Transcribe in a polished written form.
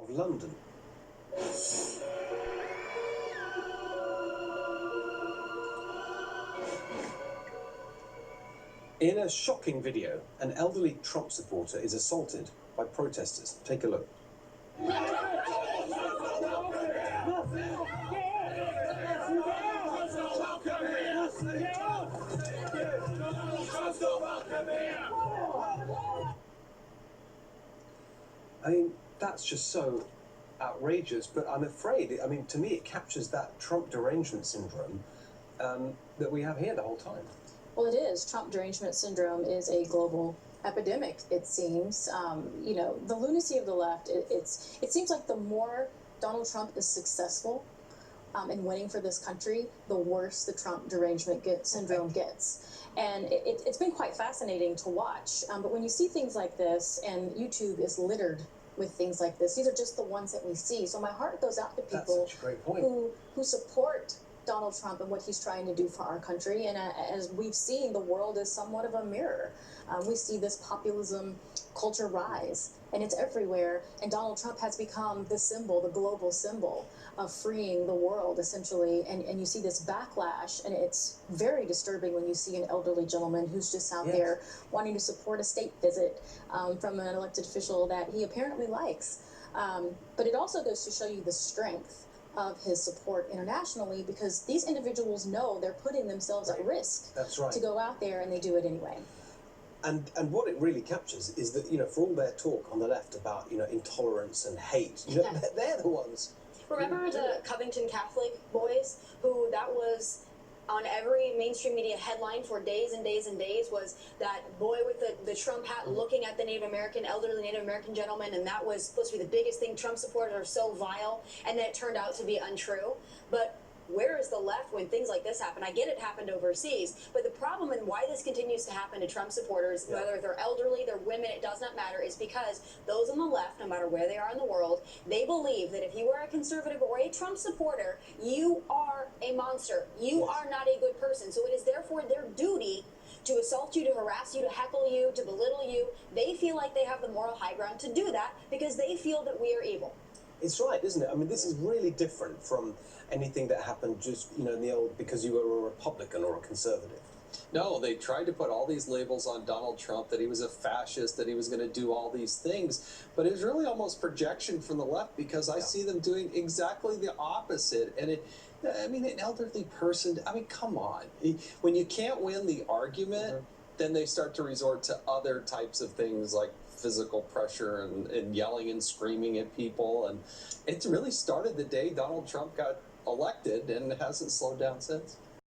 of London. In a shocking video, an elderly Trump supporter is assaulted by protesters. Take a look. I mean, that's just so outrageous, but I'm afraid, I mean, to me, it captures that Trump derangement syndrome that we have here the whole time. Well, it is. Trump derangement syndrome is a global epidemic, it seems. You know, the lunacy of the left, it seems like the more Donald Trump is successful in winning for this country, the worse the Trump derangement syndrome gets. And it's been quite fascinating to watch. But when you see things like this, and YouTube is littered with things like this, these are just the ones that we see. So my heart goes out to people who support Donald Trump and what he's trying to do for our country. And as we've seen, the world is somewhat of a mirror. We see this populism culture rise, and it's everywhere. And Donald Trump has become the symbol, the global symbol of freeing the world, essentially. And you see this backlash, and it's very disturbing when you see an elderly gentleman who's just out there wanting to support a state visit from an elected official that he apparently likes. But it also goes to show you the strength of his support internationally, because these individuals know they're putting themselves at risk to go out there, and they do it anyway. And what it really captures is that, you know, for all their talk on the left about, you know, intolerance and hate, you know, they're the ones. Remember the Covington Catholic boys, who that was on every mainstream media headline for days and days and days, was that boy with the Trump hat looking at the elderly Native American gentleman, and that was supposed to be the biggest thing. Trump supporters are so vile, and then it turned out to be untrue. But where is the left when things like this happen? I get it happened overseas, but the problem and why this continues to happen to Trump supporters, whether they're elderly, they're women, it does not matter, is because those on the left, no matter where they are in the world, they believe that if you are a conservative or a Trump supporter, you are a monster. You are not a good person. So it is therefore their duty to assault you, to harass you, to heckle you, to belittle you. They feel like they have the moral high ground to do that because they feel that we are evil. It's right, isn't it? I mean, this is really different from anything that happened just, you know, in the old, because you were a Republican or a conservative. No, they tried to put all these labels on Donald Trump, that he was a fascist, that he was going to do all these things. But it was really almost projection from the left, because I see them doing exactly the opposite. And I mean, an elderly person, I mean, come on. When you can't win the argument, then they start to resort to other types of things like physical pressure and yelling and screaming at people. And it's really started the day Donald Trump got elected, and it hasn't slowed down since.